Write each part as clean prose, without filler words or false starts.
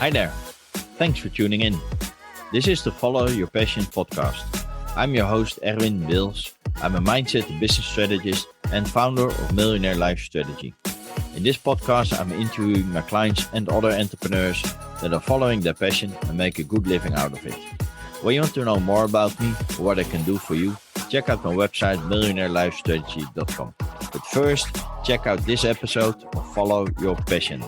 Hi there. Thanks for tuning in. This is the Follow Your Passion podcast. I'm your host, Erwin Wils. I'm a mindset and business strategist and founder of Millionaire Life Strategy. In this podcast, I'm interviewing my clients and other entrepreneurs that are following their passion and make a good living out of it. When you want to know more about me or what I can do for you, check out my website, millionaireLifestrategy.com. But first, check out this episode of Follow Your Passion.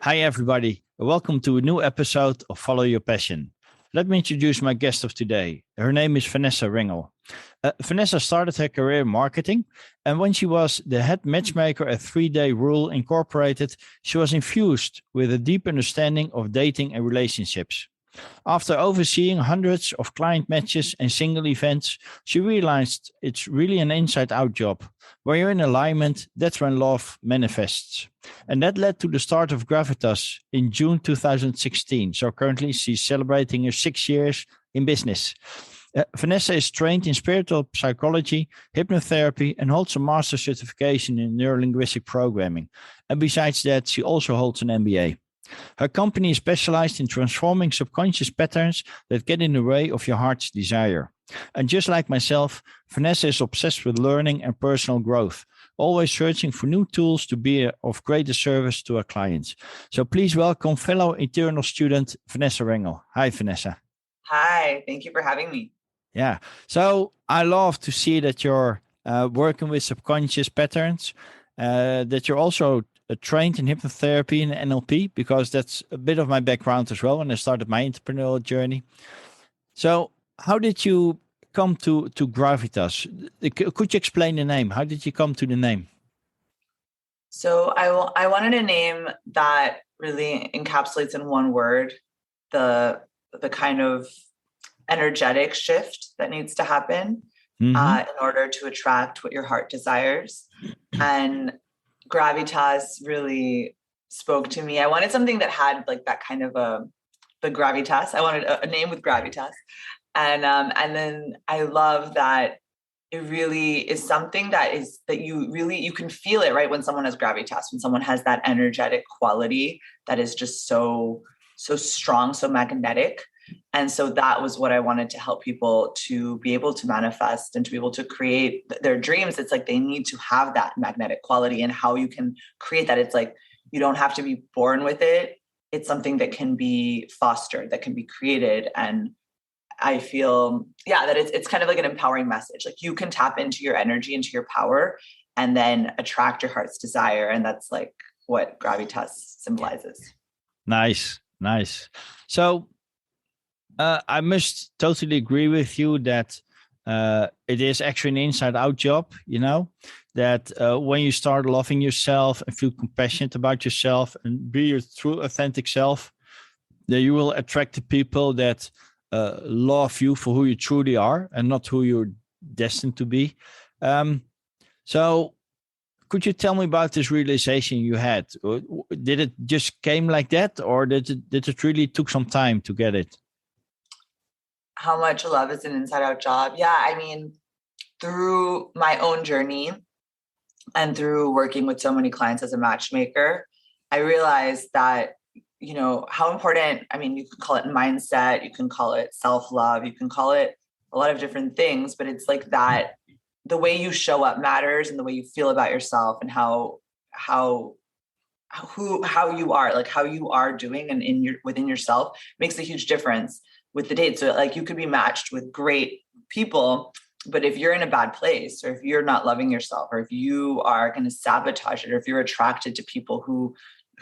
Hi everybody, welcome to a new episode of Follow Your Passion. Let me introduce my guest of today. Her name is Vanessa Ringel. Vanessa started her career in marketing, and when she was the head matchmaker at 3 Day Rule Incorporated, she was infused with a deep understanding of dating and relationships. After overseeing hundreds of client matches and single events, she realized it's really an inside-out job. When you're in alignment, that's when love manifests. And that led to the start of Gravitas in June 2016. So currently she's celebrating her 6 years in business. Vanessa is trained in spiritual psychology, hypnotherapy, and holds a master's certification in neurolinguistic programming. And besides that, she also holds an MBA. Her company is specialized in transforming subconscious patterns that get in the way of your heart's desire. And just like myself, Vanessa is obsessed with learning and personal growth, always searching for new tools to be of greater service to her clients. So please welcome fellow eternal student, Vanessa Ringel. Hi, Vanessa. Hi, thank you for having me. Yeah, so I love to see that you're working with subconscious patterns, that you're also trained in hypnotherapy and NLP, because that's a bit of my background as well when I started my entrepreneurial journey. So how did you come to Gravitas? Could you explain the name? How did you come to the name? So I wanted a name that really encapsulates in one word the kind of energetic shift that needs to happen in order to attract what your heart desires. And Gravitas really spoke to me. I wanted something that had like that kind of the gravitas. I wanted a name with gravitas. And then I love that it really is something that you can feel it, right? When someone has gravitas, when someone has that energetic quality that is just so strong, so magnetic. And so that was what I wanted to help people to be able to manifest and to be able to create their dreams. It's like they need to have that magnetic quality, and how you can create that. It's like you don't have to be born with it. It's something that can be fostered, that can be created. And I feel, that it's kind of like an empowering message. Like you can tap into your energy, into your power, and then attract your heart's desire. And that's like what Gravitas symbolizes. Nice. So I must totally agree with you that it is actually an inside-out job, that when you start loving yourself and feel compassionate about yourself and be your true authentic self, that you will attract the people that love you for who you truly are and not who you're destined to be. So could you tell me about this realization you had? Did it just came like that, or did it really took some time to get it? How much love is an inside-out job? Yeah, I mean, through my own journey and through working with so many clients as a matchmaker, I realized that, how important, I mean, you can call it mindset, you can call it self-love, you can call it a lot of different things, but it's like that the way you show up matters, and the way you feel about yourself, and how you are, like how you are doing and within yourself makes a huge difference with the date. So like you could be matched with great people, but if you're in a bad place, or if you're not loving yourself, or if you are going to sabotage it, or if you're attracted to people who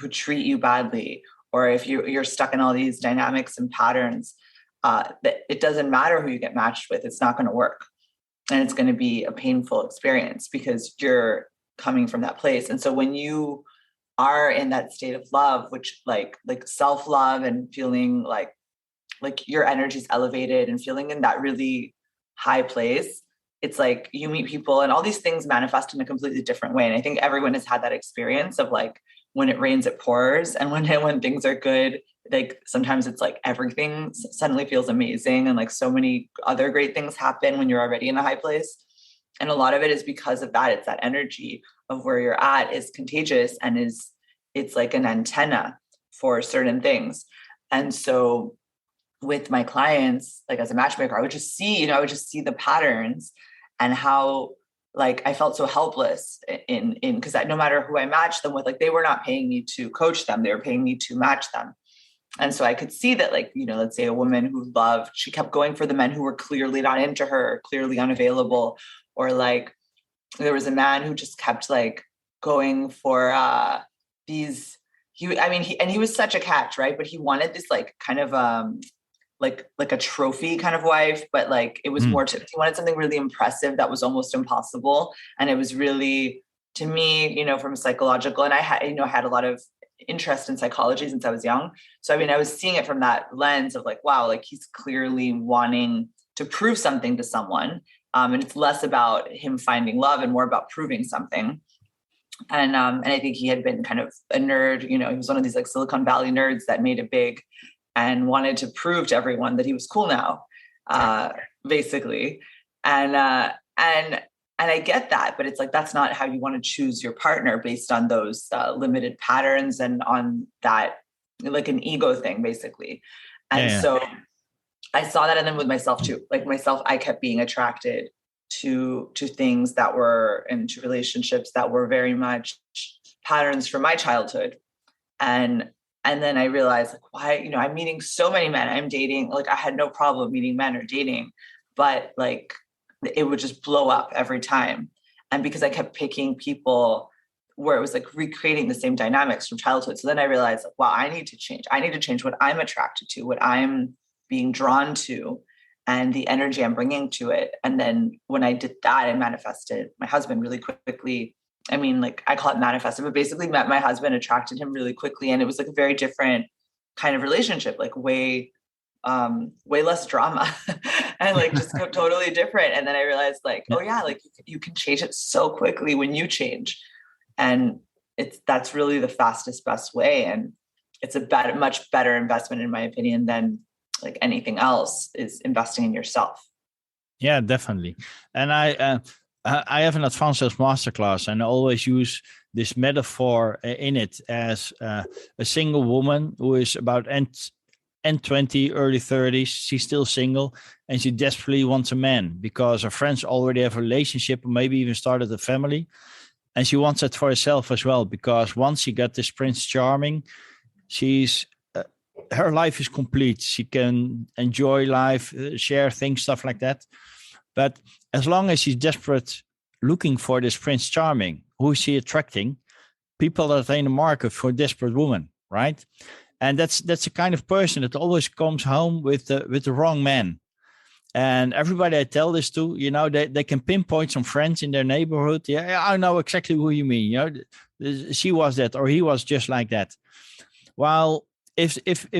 treat you badly, or if you're stuck in all these dynamics and patterns, that it doesn't matter who you get matched with, it's not going to work. And it's going to be a painful experience because you're coming from that place. And so when you are in that state of love, which like self-love and feeling like your energy is elevated and feeling in that really high place, it's like you meet people and all these things manifest in a completely different way. And I think everyone has had that experience of like when it rains, it pours. And when things are good, like sometimes it's like everything suddenly feels amazing. And like so many other great things happen when you're already in a high place. And a lot of it is because of that. It's that energy of where you're at is contagious and it's like an antenna for certain things. And so with my clients, like as a matchmaker, I would just see the patterns and how like I felt so helpless in because no matter who I matched them with, like they were not paying me to coach them, they were paying me to match them. And so I could see that, like, let's say a woman who loved, she kept going for the men who were clearly not into her, clearly unavailable, or like there was a man who just kept like going for these. He was such a catch, right? But he wanted this like kind of like a trophy kind of wife, but like it was more he wanted something really impressive that was almost impossible. And it was really, to me, from a psychological, and I had a lot of interest in psychology since I was young. So, I was seeing it from that lens of like, wow, like he's clearly wanting to prove something to someone. And it's less about him finding love and more about proving something. And I think he had been kind of a nerd, he was one of these like Silicon Valley nerds that made it big and wanted to prove to everyone that he was cool now, basically. And I get that, but it's like, that's not how you want to choose your partner based on those limited patterns and on that, like an ego thing, basically. And so I saw that. And then with myself too, like myself, I kept being attracted to things that were into relationships that were very much patterns from my childhood. And then I realized like, why, I'm meeting so many men, I'm dating, like I had no problem meeting men or dating, but like it would just blow up every time. And because I kept picking people where it was like recreating the same dynamics from childhood. So then I realized, like, wow, I need to change what I'm attracted to, what I'm being drawn to, and the energy I'm bringing to it. And then when I did that, I manifested my husband really quickly. Like I call it manifested, but basically met my husband, attracted him really quickly. And it was like a very different kind of relationship, like way less drama and like just totally different. And then I realized like, oh yeah, like you can change it so quickly when you change. And that's really the fastest, best way. And it's a much better investment, in my opinion, than like anything else, is investing in yourself. Yeah, definitely. And I have an advanced sales masterclass, and I always use this metaphor in it as a single woman who is about end 20, early 30s. She's still single, and she desperately wants a man because her friends already have a relationship, or maybe even started a family. And she wants it for herself as well, because once she got this Prince Charming, her life is complete. She can enjoy life, share things, stuff like that. But as long as she's desperate looking for this Prince Charming, who is she attracting? People that are in the market for a desperate woman, right? And that's the kind of person that always comes home with the wrong man. And everybody I tell this to, they can pinpoint some friends in their neighborhood. Yeah, I know exactly who you mean. She was that, or he was just like that. While if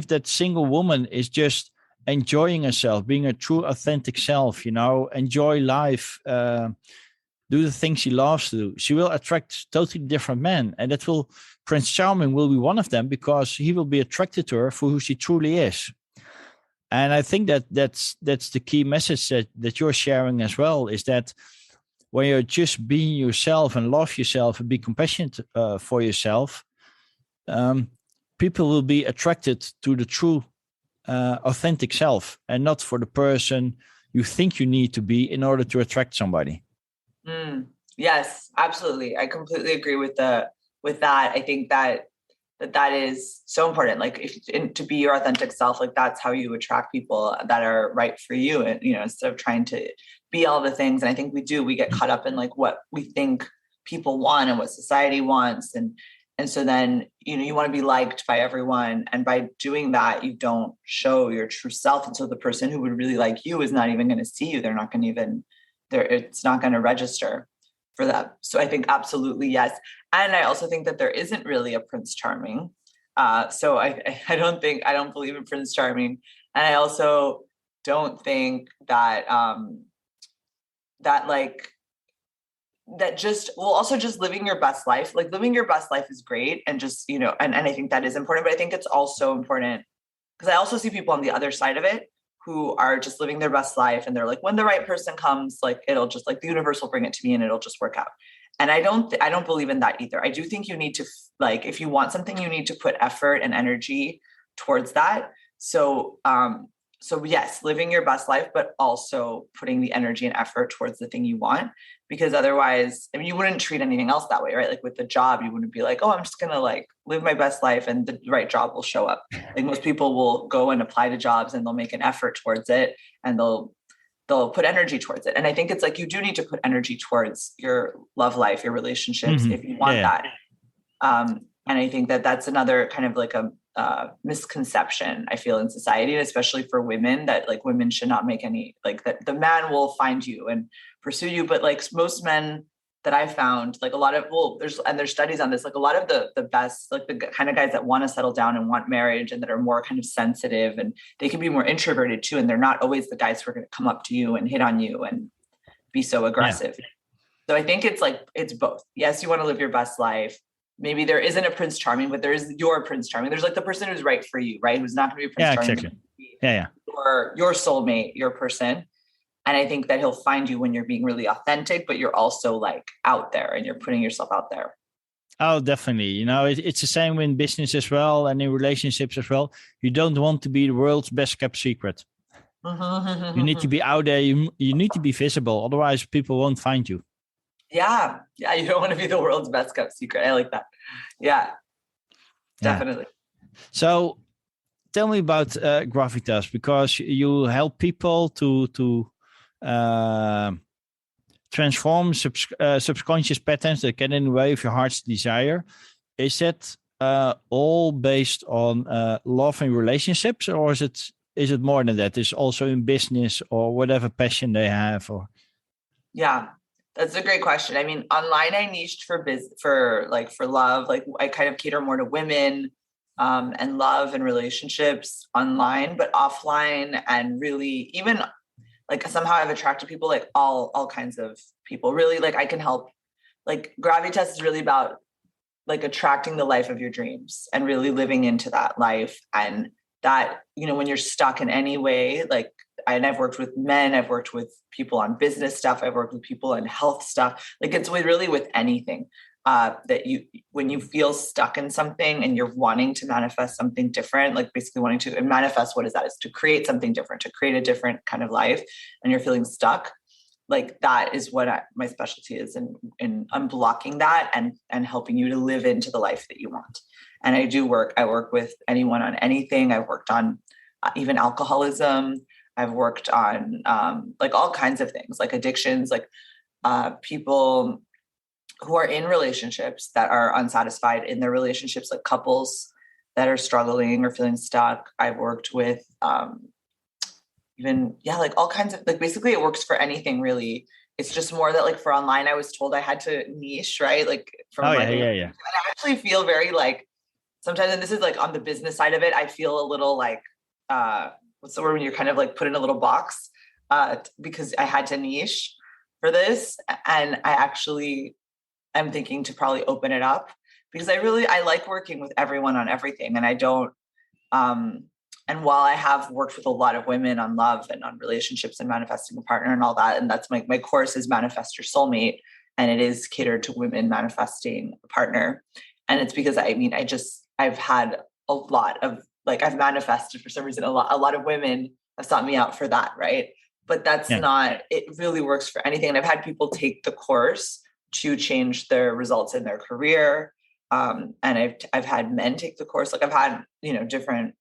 that single woman is just enjoying herself, being a true authentic self, enjoy life, do the things she loves to do, she will attract totally different men. And Prince Charming will be one of them, because he will be attracted to her for who she truly is. And I think that's the key message that you're sharing as well, is that when you're just being yourself and love yourself and be compassionate for yourself, people will be attracted to the true authentic self, and not for the person you think you need to be in order to attract somebody. Yes, absolutely. I completely agree with that. I think that is so important. Like to be your authentic self, like that's how you attract people that are right for you. And, instead of trying to be all the things. And I think we get caught up in like what we think people want and what society wants. And so then, you want to be liked by everyone. And by doing that, you don't show your true self. And so the person who would really like you is not even going to see you. They're not going to it's not going to register for that. So I think absolutely yes. And I also think that there isn't really a Prince Charming. So I don't believe in Prince Charming. And I also don't think that, that like that just, well, also just living your best life, like living your best life is great. And just, you know, and I think that is important, but I think it's also important because I also see people on the other side of it who are just living their best life. And they're like, when the right person comes, like, it'll just like the universe will bring it to me and it'll just work out. And I don't believe in that either. I do think you need to, like, if you want something, you need to put effort and energy towards that. So, so yes, living your best life, but also putting the energy and effort towards the thing you want, because otherwise, I mean, you wouldn't treat anything else that way, right? Like with the job, you wouldn't be like, oh, I'm just going to like live my best life and the right job will show up. Like most people will go and apply to jobs and they'll make an effort towards it and they'll put energy towards it. And I think it's like, you do need to put energy towards your love life, your relationships, if you want that. And I think that that's another kind of like a misconception I feel in society, especially for women, that like women should not make any, like that the man will find you and pursue you. But like most men that I found, like a lot of, well, there's studies on this, like a lot of the best, like the kind of guys that want to settle down and want marriage and that are more kind of sensitive, and they can be more introverted too. And they're not always the guys who are going to come up to you and hit on you and be so aggressive. Yeah. So I think it's like, it's both. Yes, you want to live your best life. Maybe there isn't a Prince Charming, but there is your Prince Charming. There's like the person who's right for you, right? Who's not going to be Prince Charming. Exactly. Or your soulmate, your person. And I think that he'll find you when you're being really authentic, but you're also like out there and you're putting yourself out there. Oh, definitely. You know, it's the same in business as well and in relationships as well. You don't want to be the world's best kept secret. You need to be out there. You need to be visible. Otherwise, people won't find you. Yeah. You don't want to be the world's best kept secret. I like that. Yeah, definitely. So tell me about Gravitas, because you help people to transform subconscious patterns that get in the way of your heart's desire. Is that all based on love and relationships, or is it more than that? Is also in business or whatever passion they have? Or yeah. That's a great question. I mean, online I niched for love. Like I kind of cater more to women and love and relationships online, but offline and really even like somehow I've attracted people, like all kinds of people. Really, like I can help. Like Gravitas is really about like attracting the life of your dreams and really living into that life. And that, you know, when you're stuck in any way, like, and I've worked with men, I've worked with people on business stuff, I've worked with people on health stuff. Like it's really with anything that when you feel stuck in something and you're wanting to manifest something different, like basically wanting to manifest, what is that? Is to create something different, to create a different kind of life, and you're feeling stuck. Like that is what my specialty is in unblocking that and helping you to live into the life that you want. And I work with anyone on anything. I've worked on even alcoholism. I've worked on like all kinds of things, like addictions, like people who are in relationships that are unsatisfied in their relationships, like couples that are struggling or feeling stuck. I've worked with like all kinds of, like basically it works for anything really. It's just more that like for online, I was told I had to niche, right? Like from yeah. And I actually feel very like sometimes, and this is like on the business side of it, I feel a little like, what's the word when you're kind of like put in a little box because I had to niche for this. And I actually am thinking to probably open it up because I like working with everyone on everything. And I don't, and while I have worked with a lot of women on love and on relationships and manifesting a partner and all that, and that's my course is Manifest Your Soulmate, and it is catered to women manifesting a partner. And it's because I've had a lot of, like, I've manifested for some reason, a lot of women have sought me out for that. Right. But that's not, it really works for anything. And I've had people take the course to change their results in their career. And I've had men take the course. Like I've had, different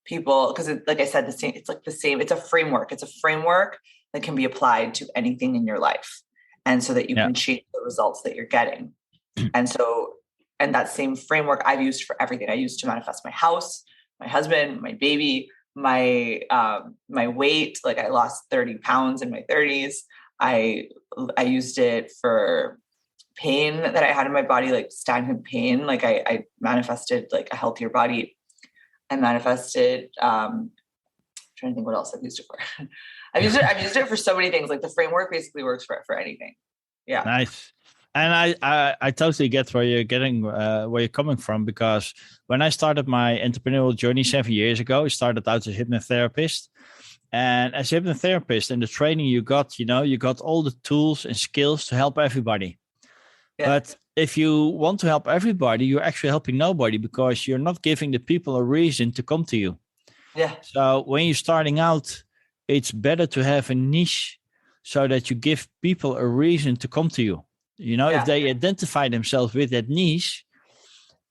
people, because like I said, it's a framework. It's a framework that can be applied to anything in your life. And so that you can change the results that you're getting. And that same framework I've used for everything. I used to manifest my house, my husband, my baby, my weight. Like I lost 30 pounds in my 30s. I used it for pain that I had in my body, like stagnant pain. Like I manifested like a healthier body. I manifested, I'm trying to think what else I've used it for. I've used it for so many things. Like the framework basically works for anything. Yeah. Nice. And I totally get where you're getting, where you're coming from, because when I started my entrepreneurial journey 7 years ago, I started out as a hypnotherapist. And as a hypnotherapist and the training you got, you got all the tools and skills to help everybody. Yeah. But if you want to help everybody, you're actually helping nobody, because you're not giving the people a reason to come to you. Yeah. So when you're starting out, it's better to have a niche so that you give people a reason to come to you. If they identify themselves with that niche,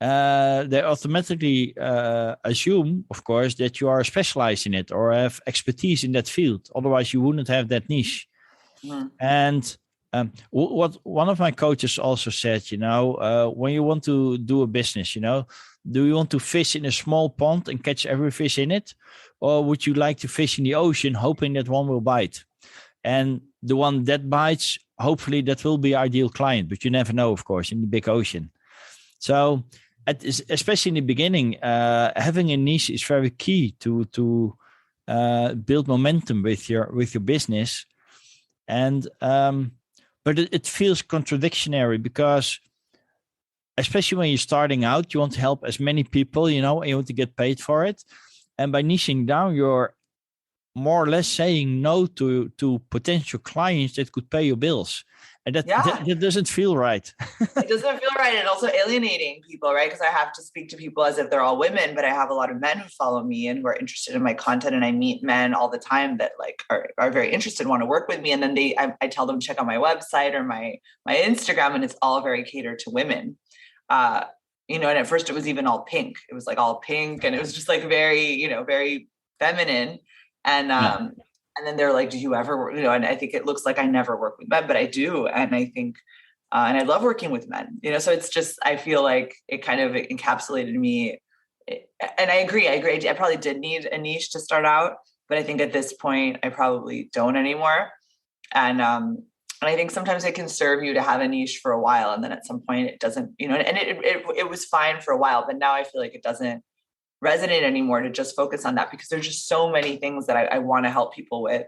they automatically assume, of course, that you are specialized in it or have expertise in that field. Otherwise, you wouldn't have that niche. Mm-hmm. And what one of my coaches also said, when you want to do a business, do you want to fish in a small pond and catch every fish in it? Or would you like to fish in the ocean, hoping that one will bite? And the one that bites, hopefully that will be ideal client, but you never know, of course, in the big ocean. So especially in the beginning, having a niche is very key to build momentum with your business. And but it feels contradictory, because especially when you're starting out, you want to help as many people, and you want to get paid for it. And by niching down, you're more or less saying no to potential clients that could pay your bills. And that doesn't feel right. It doesn't feel right. And also alienating people, right? Because I have to speak to people as if they're all women, but I have a lot of men who follow me and who are interested in my content. And I meet men all the time that are very interested, want to work with me. And then I tell them, check out my website or my Instagram, and it's all very catered to women. And at first it was even all pink. It was like all pink, and it was just like very, very feminine. And then they're like, do you ever work? And I think it looks like I never work with men, but I do. And I think, and I love working with men, so it's just, I feel like it kind of encapsulated me. And I agree. I probably did need a niche to start out, but I think at this point I probably don't anymore. And I think sometimes it can serve you to have a niche for a while. And then at some point it doesn't, and it was fine for a while, but now I feel like it doesn't resonate anymore to just focus on that, because there's just so many things that I want to help people with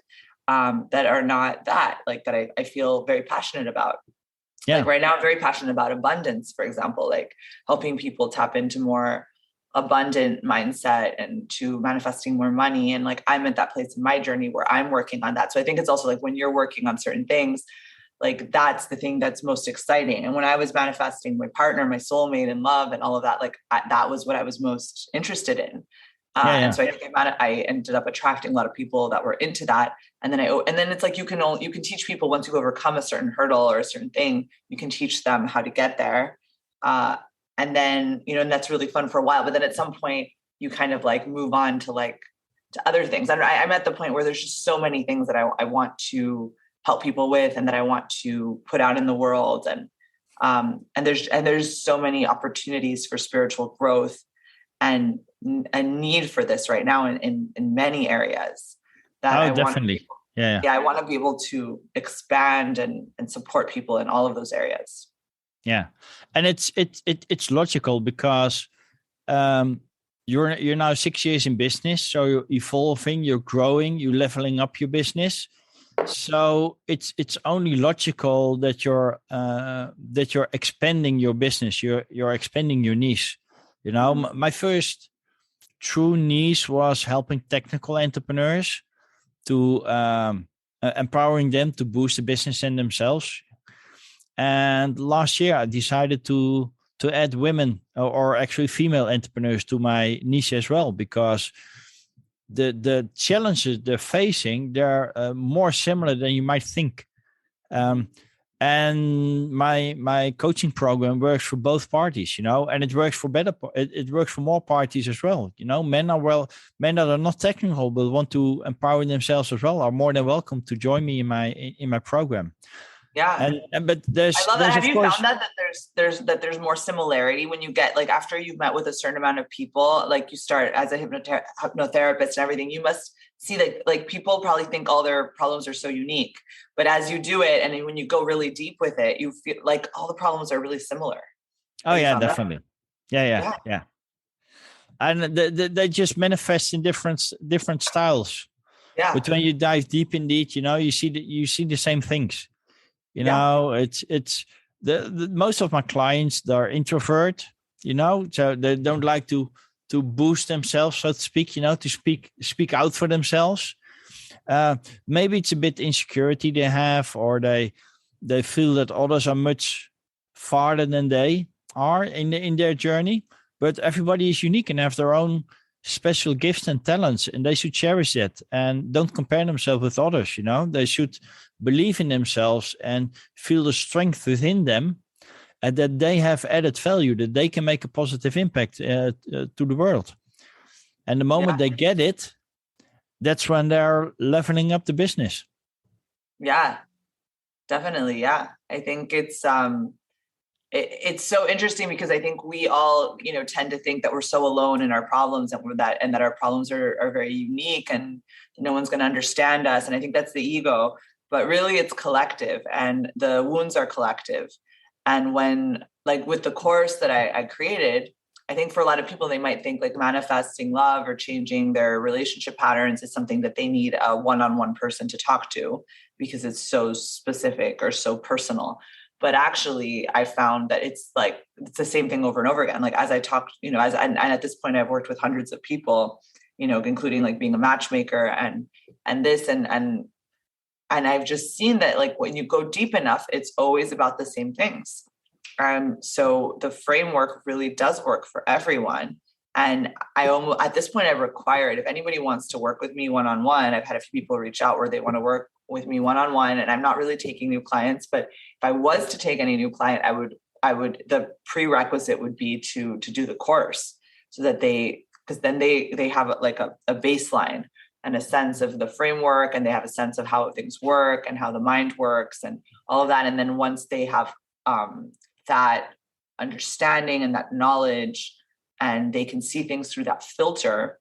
that are not that I feel very passionate about. Yeah. Like right now, I'm very passionate about abundance, for example, like helping people tap into more abundant mindset and to manifesting more money. And like, I'm at that place in my journey where I'm working on that. So I think it's also like when you're working on certain things, like that's the thing that's most exciting. And when I was manifesting my partner, my soulmate and love and all of that, like that was what I was most interested in. And so I think I ended up attracting a lot of people that were into that. And then it's like, you can teach people once you overcome a certain hurdle or a certain thing, you can teach them how to get there. And then, and that's really fun for a while, but then at some point you kind of like move on to other things. And I'm at the point where there's just so many things that I want to help people with and that I want to put out in the world. And there's so many opportunities for spiritual growth and a need for this right now in many areas that definitely. I want to be able to expand and support people in all of those areas. Yeah. And it's logical, because you're now 6 years in business. So you're evolving, you're growing, you're leveling up your business. So it's only logical that you're expanding your business. You're expanding your niche. My first true niche was helping technical entrepreneurs to empowering them to boost the business in themselves. And last year I decided to add women or actually female entrepreneurs to my niche as well, because the challenges they're facing, they're more similar than you might think. And my coaching program works for both parties, and it works for it works for more parties as well. Men that are not technical but want to empower themselves as well are more than welcome to join me in my program. Yeah. But I love that. Have you found that there's more similarity when you get, like, after you've met with a certain amount of people, like you start as a hypnotherapist and everything, you must see that, like, people probably think all their problems are so unique, but as you do it and when you go really deep with it, you feel like all the problems are really similar. Oh yeah, definitely. Yeah. And they just manifest in different styles. Yeah. But when you dive deep indeed, you see the same things. It's most of my clients, they're introvert, so they don't like to boost themselves, so to speak, to speak out for themselves. Maybe it's a bit insecurity they have, or they feel that others are much farther than they are in their journey. But everybody is unique and have their own special gifts and talents, and they should cherish that and don't compare themselves with others. They should believe in themselves and feel the strength within them, and that they have added value, that they can make a positive impact to the world. And the moment they get it, that's when they're leveling up the business. Yeah, definitely. Yeah. I think it's so interesting because I think we all, tend to think that we're so alone in our problems and that our problems are very unique and no one's going to understand us. And I think that's the ego, but really it's collective and the wounds are collective. And when, like with the course that I created, I think for a lot of people, they might think like manifesting love or changing their relationship patterns is something that they need a one-on-one person to talk to because it's so specific or so personal. But actually, I found that it's the same thing over and over again. Like as I talked, and at this point, I've worked with hundreds of people, including like being a matchmaker and I've just seen that like when you go deep enough, it's always about the same things. So the framework really does work for everyone. And at this point, I require it. If anybody wants to work with me one-on-one, I've had a few people reach out where they want to work with me one-on-one, and I'm not really taking new clients, but if I was to take any new client, the prerequisite would be to do the course so that because then they have like a baseline and a sense of the framework, and they have a sense of how things work and how the mind works and all of that. And then once they have that understanding and that knowledge, and they can see things through that filter,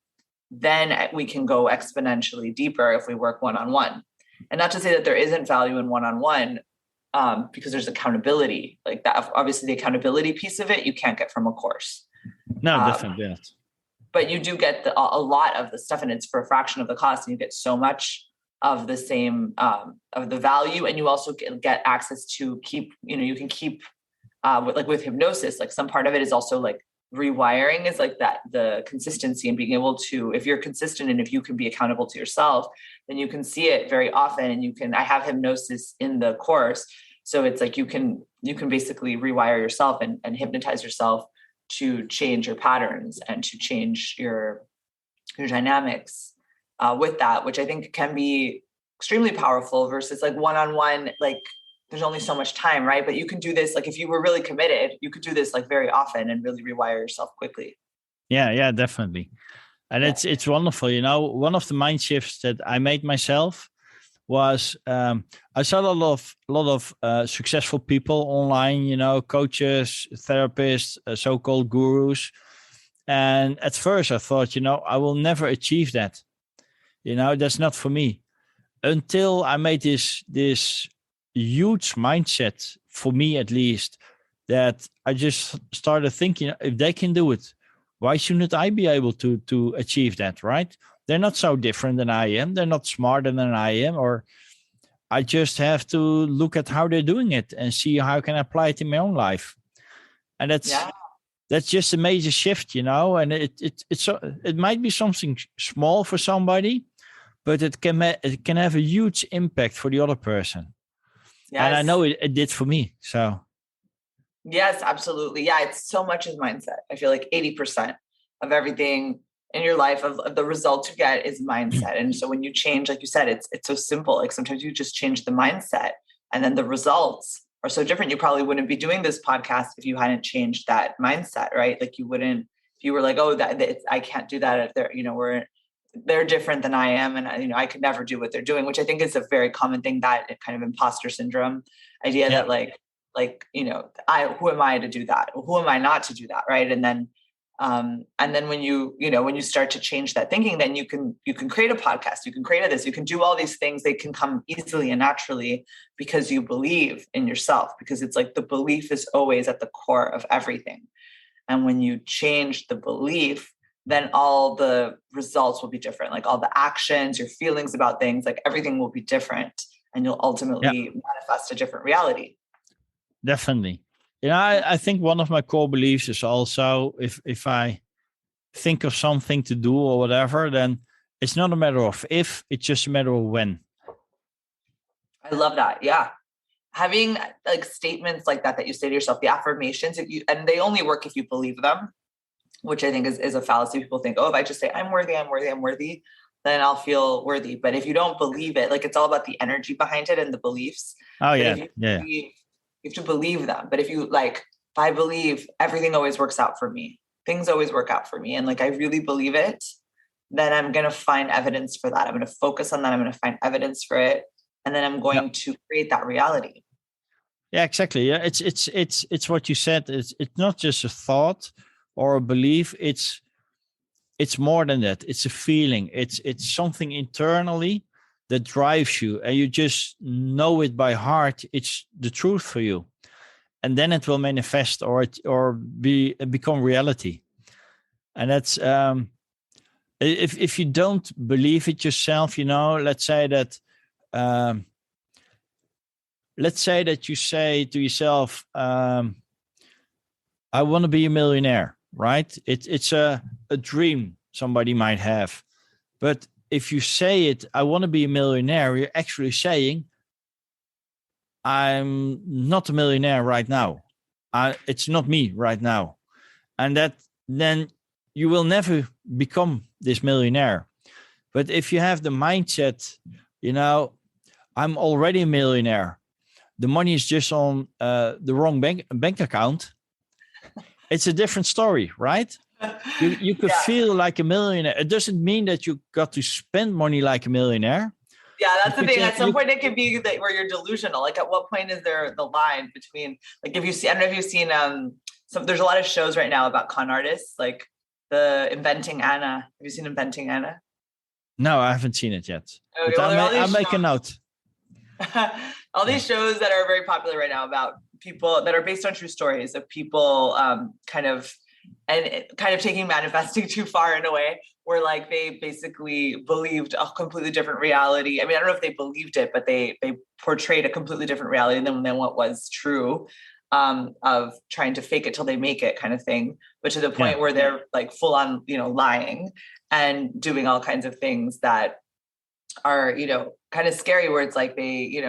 then we can go exponentially deeper if we work one-on-one. And not to say that there isn't value in one-on-one, because there's accountability. Like that, obviously the accountability piece of it, you can't get from a course. No, definitely not. But you do get a lot of the stuff, and it's for a fraction of the cost, and you get so much of the same, of the value. And you also get access to keep, you can keep, with hypnosis, like some part of it is also like rewiring is like that, the consistency and being able to, if you're consistent and if you can be accountable to yourself, then you can see it very often. And I have hypnosis in the course. So it's like, you can basically rewire yourself and hypnotize yourself to change your patterns and to change your dynamics with that, which I think can be extremely powerful versus like one-on-one, like there's only so much time, right? But you can do this, like if you were really committed, you could do this like very often and really rewire yourself quickly. Yeah, definitely. And it's wonderful. One of the mind shifts that I made myself was I saw a lot of successful people online, coaches, therapists, so-called gurus. And at first I thought, I will never achieve that. That's not for me. Until I made this huge mindset, for me at least, that I just started thinking, if they can do it, why shouldn't I be able to achieve that, right? They're not so different than I am. They're not smarter than I am, or I just have to look at how they're doing it and see how I can apply it in my own life. And that's just a major shift, and it might be something small for somebody, but it can have a huge impact for the other person. Yes. And I know it did for me. So. Yes, absolutely. Yeah. It's so much is mindset. I feel like 80% of everything in your life of the results you get is mindset. And so when you change, like you said, it's so simple. Like sometimes you just change the mindset and then the results are so different. You probably wouldn't be doing this podcast if you hadn't changed that mindset, right? Like you wouldn't, if you were like, oh, I can't do that if they're different than I am. And, I could never do what they're doing, which I think is a very common thing, that kind of imposter syndrome idea that who am I to do that? Who am I not to do that? Right. And then when you start to change that thinking, then you can create a podcast, you can create this, you can do all these things. They can come easily and naturally because you believe in yourself, because it's like the belief is always at the core of everything. And when you change the belief, then all the results will be different. Like all the actions, your feelings about things, like everything will be different, and you'll ultimately manifest a different reality. Definitely. I think one of my core beliefs is also if I think of something to do or whatever, then it's not a matter of if, it's just a matter of when. I love that. Yeah. Having like statements like that you say to yourself, the affirmations, and they only work if you believe them, which I think is a fallacy. People think, oh, if I just say I'm worthy, I'm worthy, I'm worthy, then I'll feel worthy. But if you don't believe it, like it's all about the energy behind it and the beliefs. Oh, But yeah. if you Yeah. believe, you have to believe them. But if you like, if I believe everything always works out for me, things always work out for me, and like I really believe it, then I'm going to find evidence for that. I'm going to focus on that. I'm going to find evidence for it. And then I'm going to create that reality. Yeah, exactly. Yeah, it's what you said. It's not just a thought or a belief. It's more than that. It's a feeling. It's something internally that drives you, and you just know it by heart. It's the truth for you, and then it will manifest or become reality. And that's if you don't believe it yourself, let's say that. Let's say that you say to yourself, I want to be a millionaire, right? It's a dream somebody might have. But if you say it, I want to be a millionaire, you're actually saying, I'm not a millionaire right now. It's not me right now. And then you will never become this millionaire. But if you have the mindset, I'm already a millionaire, the money is just on the wrong bank account, it's a different story, right? You could feel like a millionaire. It doesn't mean that you got to spend money like a millionaire. Yeah, that's the thing. At some point, it could be that where you're delusional. Like, at what point is there the line between, like, if you see, I don't know if you've seen, there's a lot of shows right now about con artists, like the Inventing Anna. Have you seen Inventing Anna? No, I haven't seen it yet. Okay, but I'll make a note. All these shows that are very popular right now about people that are based on true stories of people kind of taking manifesting too far in a way where like they basically believed a completely different reality. I mean, I don't know if they believed it, but they portrayed a completely different reality than what was true, of trying to fake it till they make it kind of thing, but to the point where they're like full on, lying and doing all kinds of things that are, kind of scary, where it's like they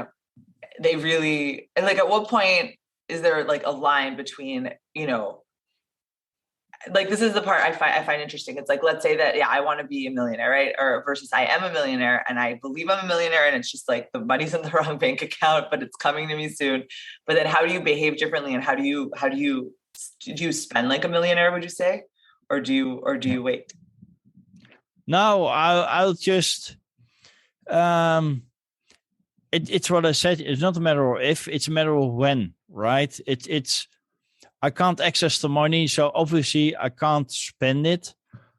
really, and like, at what point is there like a line between, like, this is the part I find interesting. It's like, let's say that, I want to be a millionaire, right? Or versus I am a millionaire and I believe I'm a millionaire, and it's just like the money's in the wrong bank account, but it's coming to me soon. But then how do you behave differently? And do you spend like a millionaire, would you say? Or do you wait? No, I'll just, it's what I said. It's not a matter of if, it's a matter of when, right? It's I can't access the money, so obviously I can't spend it.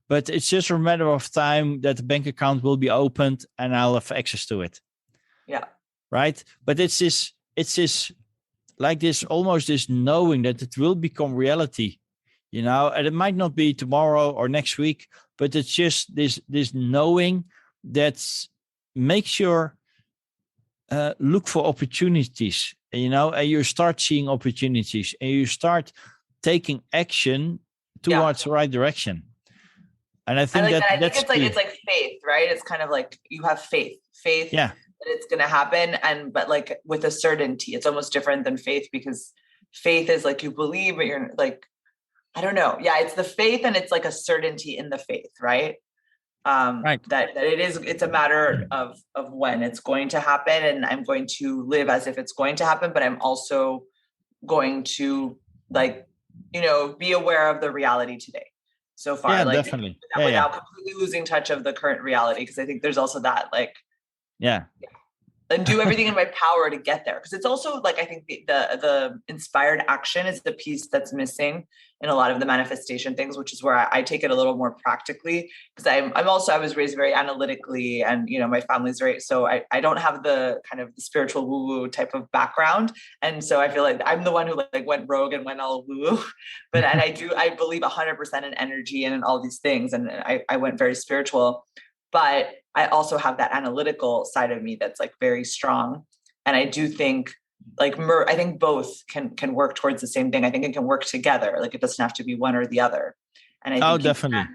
But it's just a matter of time that the bank account will be opened and I'll have access to it. Yeah. Right. But it's this like this, almost this knowing that it will become reality, and it might not be tomorrow or next week, but it's just this knowing that makes your look for opportunities, and you start seeing opportunities and you start taking action towards the right direction. And I think I think it's like faith, right? It's kind of like you have faith that it's going to happen. But like with a certainty, it's almost different than faith, because faith is like you believe, but you're like, I don't know. Yeah. It's the faith, and it's like a certainty in the faith, right? Right. That it's a matter of when it's going to happen, and I'm going to live as if it's going to happen, but I'm also going to, like, be aware of the reality today so far. Yeah, like, definitely. Without completely losing touch of the current reality. Because I think there's also that, like, and do everything in my power to get there. Because it's also like, I think the inspired action is the piece that's missing in a lot of the manifestation things, which is where I take it a little more practically. Because I was raised very analytically, and my family's right, so I don't have the kind of the spiritual woo-woo type of background, and so I feel like I'm the one who like went rogue and went all woo-woo. But and I believe 100% in energy and in all these things, and I went very spiritual. But I also have that analytical side of me that's like very strong. And I do think like I think both can work towards the same thing. I think it can work together. Like it doesn't have to be one or the other. And I think definitely.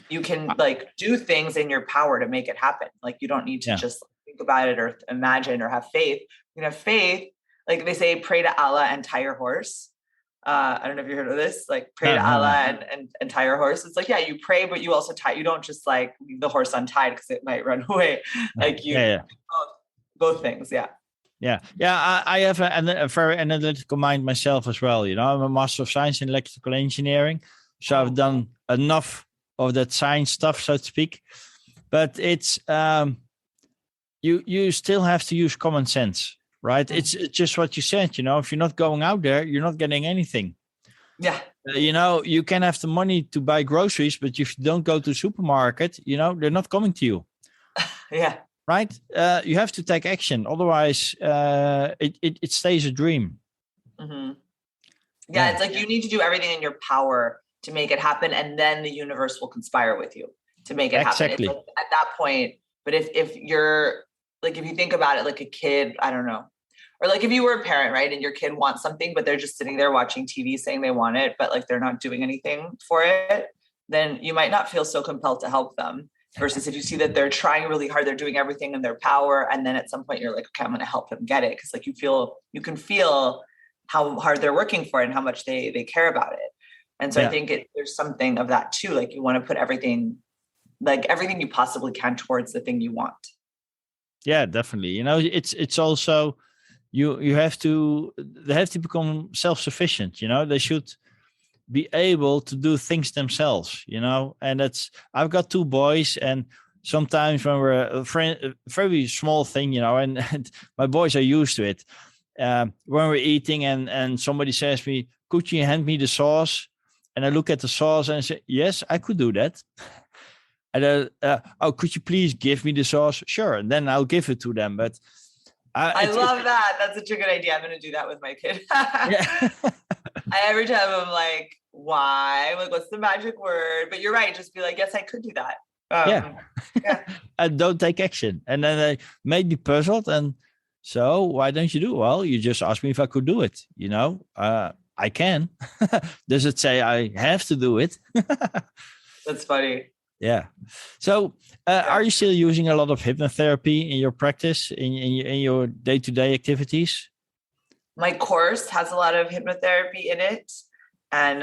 You can like do things in your power to make it happen. Like you don't need to just think about it or imagine or have faith. You can have faith. Like they say, pray to Allah and tie your horse. I don't know if you heard of this, like pray to Allah and tie your horse. It's like, yeah, you pray, but you also tie. You don't just like leave the horse untied because it might run away. Like you, both things. Yeah. Yeah. I have a very analytical mind myself as well. You know, I'm a Master of Science in Electrical Engineering. So I've done enough of that science stuff, so to speak. But it's, you still have to use common sense. Right. It's just what you said, you know, if you're not going out there, you're not getting anything. Yeah. You know, you can have the money to buy groceries, but if you don't go to the supermarket, you know, they're not coming to you. Yeah. Right. You have to take action. Otherwise, it stays a dream. Mm-hmm. Yeah. It's like you need to do everything in your power to make it happen. And then the universe will conspire with you to make it happen. It's like at that point. But if you're like, if you think about it like a kid, I don't know. Or like if you were a parent, right, and your kid wants something, but they're just sitting there watching TV saying they want it, but like they're not doing anything for it, then you might not feel so compelled to help them. Versus if you see that they're trying really hard, they're doing everything in their power, and then at some point you're like, okay, I'm going to help them get it, because like you can feel how hard they're working for it and how much they care about it. And so I think there's something of that too. Like you want to put everything you possibly can towards the thing you want. Yeah, definitely. You know, it's also. They have to become self-sufficient, you know, they should be able to do things themselves, you know, and I've got 2 boys, and sometimes when we're a very small thing, you know, and my boys are used to it. When we're eating and somebody says me, could you hand me the sauce? And I look at the sauce and I say, yes, I could do that. And could you please give me the sauce? Sure. And then I'll give it to them. But I love that. That's such a good idea. I'm going to do that with my kid. Every time I'm like, why? I'm like, what's the magic word? But you're right. Just be like, yes, I could do that. Yeah. And don't take action. And then they may be puzzled. And so why don't you do it? Well, you just asked me if I could do it. You know, I can. Does it say I have to do it? That's funny. Yeah. So are you still using a lot of hypnotherapy in your practice, in your day-to-day activities? My course has a lot of hypnotherapy in it, and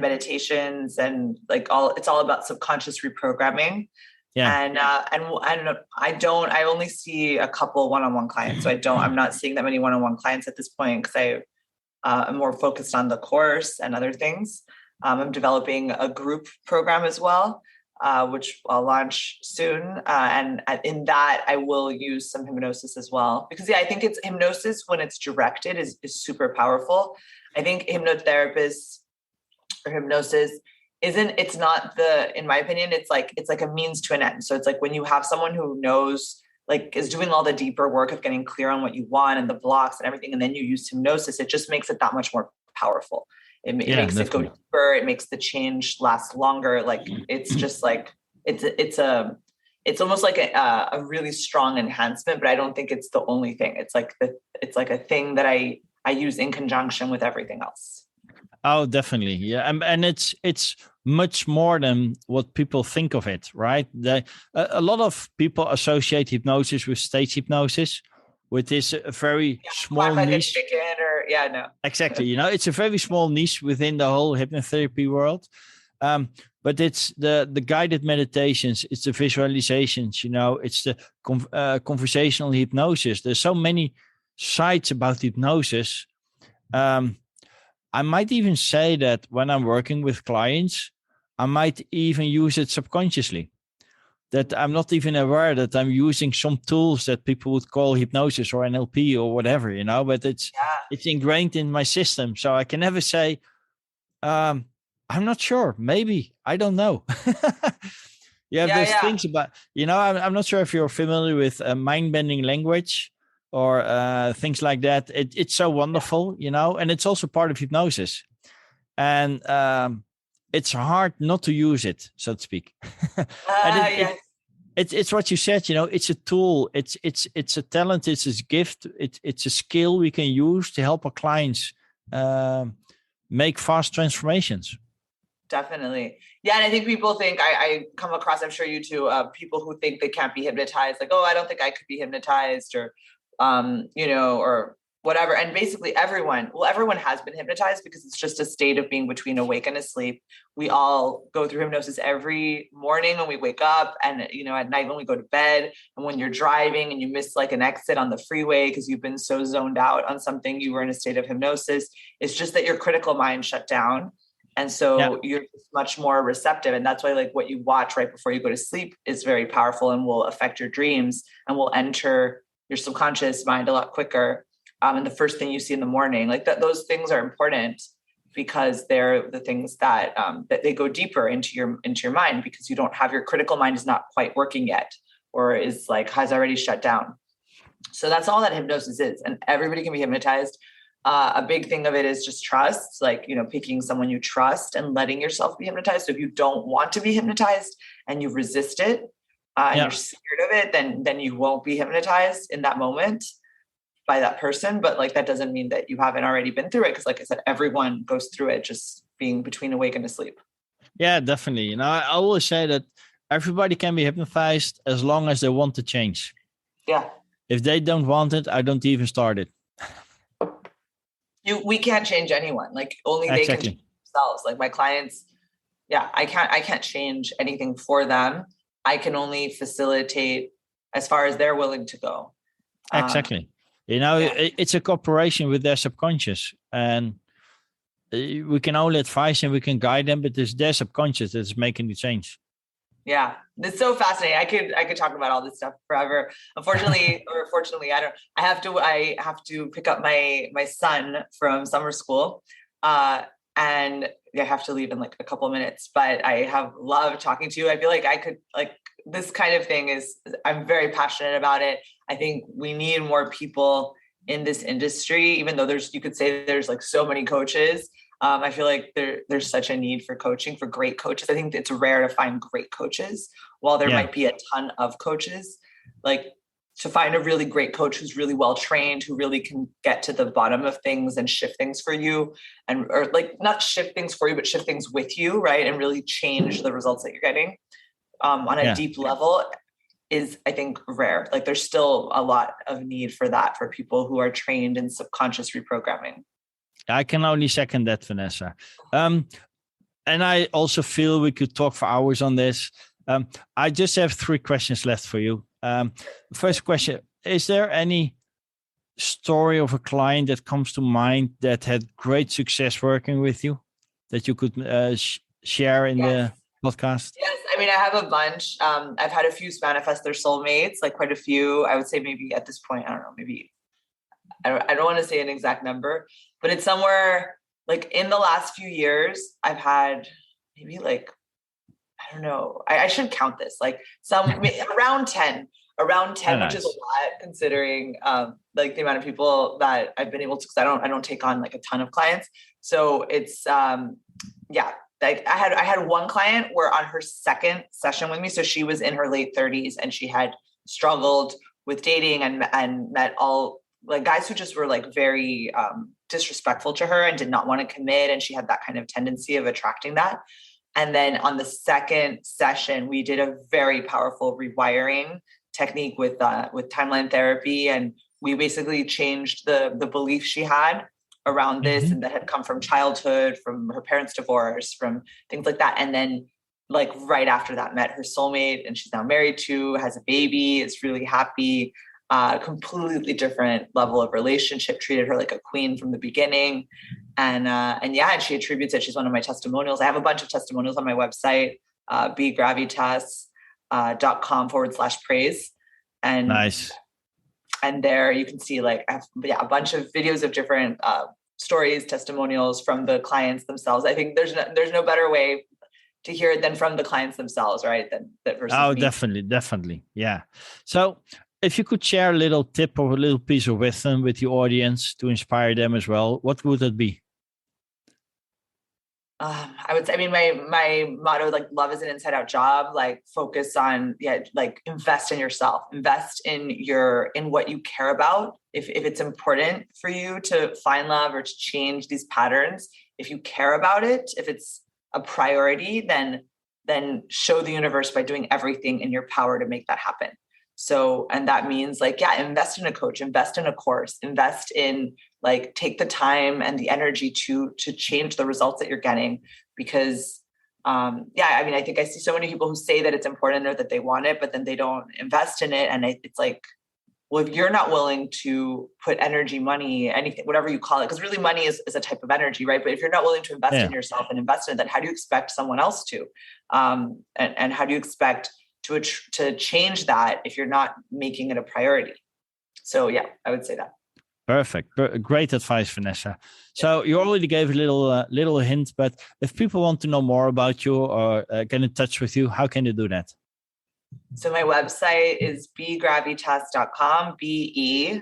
meditations, and like it's all about subconscious reprogramming. Yeah. And I only see a couple one-on-one clients. So I'm not seeing that many one-on-one clients at this point, because I'm more focused on the course and other things. I'm developing a group program as well, which I'll launch soon. And in that, I will use some hypnosis as well. Because I think it's hypnosis when it's directed is super powerful. I think hypnotherapists or hypnosis it's not in my opinion, it's like a means to an end. So it's like when you have someone who knows, like is doing all the deeper work of getting clear on what you want and the blocks and everything, and then you use hypnosis, it just makes it that much more powerful. It makes it go deeper. It makes the change last longer. Like it's just like it's almost like a really strong enhancement, but I don't think it's the only thing. It's like a thing that I use in conjunction with everything else. Oh, definitely, yeah, and it's much more than what people think of it, right? A lot of people associate hypnosis with stage hypnosis, which is a very small niche. Exactly. You know, it's a very small niche within the whole hypnotherapy world. But it's the guided meditations, it's the visualizations, you know, it's the conversational hypnosis. There's so many sides about hypnosis. I might even say that when I'm working with clients, I might even use it subconsciously. That I'm not even aware that I'm using some tools that people would call hypnosis or NLP or whatever, you know, but it's ingrained in my system. So I can never say, I'm not sure, maybe, I don't know. There's things about, you know, I'm not sure if you're familiar with mind-bending language or things like that. It's so wonderful, you know, and it's also part of hypnosis. And it's hard not to use it, so to speak. It's what you said, it's a tool, it's a talent, it's a gift, it's a skill we can use to help our clients make fast transformations. Definitely. Yeah. And I think people think I come across, I'm sure you too, people who think they can't be hypnotized, like, oh, I don't think I could be hypnotized, or, or whatever. And basically everyone has been hypnotized, because it's just a state of being between awake and asleep. We all go through hypnosis every morning when we wake up, and, at night when we go to bed, and when you're driving and you miss like an exit on the freeway because you've been so zoned out on something, you were in a state of hypnosis. It's just that your critical mind shut down. And so you're just much more receptive. And that's why like what you watch right before you go to sleep is very powerful and will affect your dreams and will enter your subconscious mind a lot quicker. And the first thing you see in the morning, like that, those things are important, because they're the things that that they go deeper into your mind, because you don't have, your critical mind is not quite working yet, or is like, has already shut down. So that's all that hypnosis is. And everybody can be hypnotized. A big thing of it is just trust, like, picking someone you trust and letting yourself be hypnotized. So if you don't want to be hypnotized and you resist it, and you're scared of it, then you won't be hypnotized in that moment by that person. But like, that doesn't mean that you haven't already been through it. Because like I said, everyone goes through it, just being between awake and asleep. Yeah, definitely. I always say that everybody can be hypnotized as long as they want to change. Yeah. If they don't want it, I don't even start it. We can't change anyone. Like only they can change themselves. Like my clients, I can't change anything for them. I can only facilitate as far as they're willing to go. Exactly. It's a cooperation with their subconscious, and we can only advise and we can guide them, but it's their subconscious that's making the change. Yeah, it's so fascinating. I could talk about all this stuff forever. Unfortunately, or fortunately, I have to pick up my son from summer school, and I have to leave in like a couple of minutes. But I have loved talking to you. I feel like I could, like, this kind of thing I'm very passionate about it. I think we need more people in this industry, even though you could say there's like so many coaches. I feel like there's such a need for coaching, for great coaches. I think it's rare to find great coaches. While there might be a ton of coaches, like, to find a really great coach who's really well trained, who really can get to the bottom of things and shift things for you, or like not shift things for you, but shift things with you, right? And really change the results that you're getting on a deep level is, I think, rare. Like there's still a lot of need for that, for people who are trained in subconscious reprogramming. I can only second that, Vanessa. And I also feel we could talk for hours on this. I just have 3 questions left for you. First question, is there any story of a client that comes to mind that had great success working with you that you could share in the podcast? Yes. I mean, I have a bunch. I've had a few manifest their soulmates, like quite a few. I would say maybe at this point, I don't know, maybe I don't want to say an exact number, but it's somewhere like in the last few years, I've had maybe like, I don't know, I should count this, like around 10, nice. Which is a lot considering like the amount of people that I've been able to, because I don't take on like a ton of clients. So it's, like I had one client where on her second session with me, so she was in her late 30s and she had struggled with dating and met all like guys who just were like very disrespectful to her and did not want to commit. And she had that kind of tendency of attracting that. And then on the second session, we did a very powerful rewiring technique with timeline therapy. And we basically changed the belief she had around this, and that had come from childhood, from her parents' divorce, from things like that. And then like right after that, met her soulmate, and she's now married to, has a baby, is really happy. Completely different level of relationship, treated her like a queen from the beginning. And she attributes it. She's one of my testimonials. I have a bunch of testimonials on my website, begravitas.com/praise. And nice. And there you can see like, a bunch of videos of different stories, testimonials from the clients themselves. I think there's no better way to hear it than from the clients themselves, right? That versus me. Definitely. Yeah. So if you could share a little tip or a little piece of wisdom with the audience to inspire them as well, what would that be? I would say, I mean, my motto, like, love is an inside out job, like focus on, like invest in yourself, invest in what you care about. If it's important for you to find love or to change these patterns, if you care about it, if it's a priority, then show the universe by doing everything in your power to make that happen. So, and that means like, invest in a coach, invest in a course, invest in, like, take the time and the energy to change the results that you're getting. Because, I mean, I think I see so many people who say that it's important or that they want it, but then they don't invest in it. And it's like, well, if you're not willing to put energy, money, anything, whatever you call it, because really money is a type of energy, right? But if you're not willing to invest in yourself and invest in it, then how do you expect someone else to? And how do you expect to change that if you're not making it a priority? So I would say that. Perfect. Great advice, Vanessa. So you already gave a little hint, but if people want to know more about you or get in touch with you, how can they do that? So my website is begravitas.com. BE.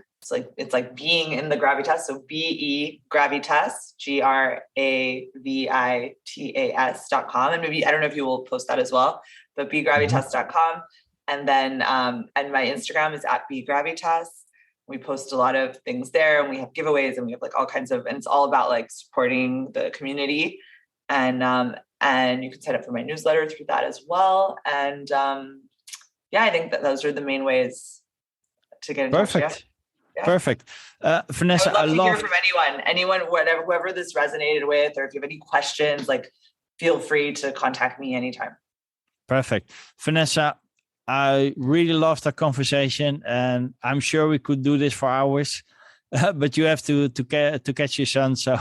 It's like being in the Gravitas. So BE Gravitas, GRAVITAS.com. And maybe, I don't know if you will post that as well, but begravitas.com. And then, and my Instagram is at begravitas. We post a lot of things there, and we have giveaways, and we have like all kinds of, and it's all about like supporting the community. And you can sign up for my newsletter through that as well. And I think that those are the main ways to get in touch. Yeah. Perfect. Vanessa, I would love to hear from anyone, whoever this resonated with, or if you have any questions, like, feel free to contact me anytime. Perfect. Vanessa, I really loved our conversation, and I'm sure we could do this for hours, but you have to catch your son, so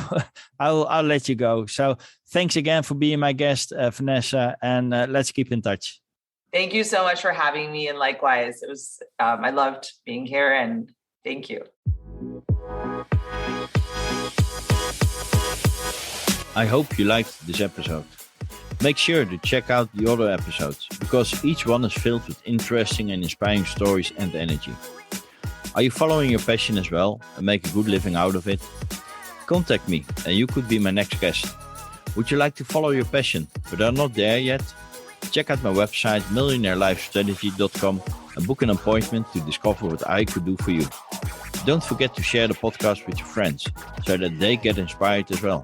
I'll let you go. So thanks again for being my guest, Vanessa, and let's keep in touch. Thank you so much for having me, and likewise, it was I loved being here, and thank you. I hope you liked this episode. Make sure to check out the other episodes, because each one is filled with interesting and inspiring stories and energy. Are you following your passion as well and make a good living out of it? Contact me and you could be my next guest. Would you like to follow your passion but are not there yet? Check out my website millionaireLifeStrategy.com and book an appointment to discover what I could do for you. Don't forget to share the podcast with your friends so that they get inspired as well.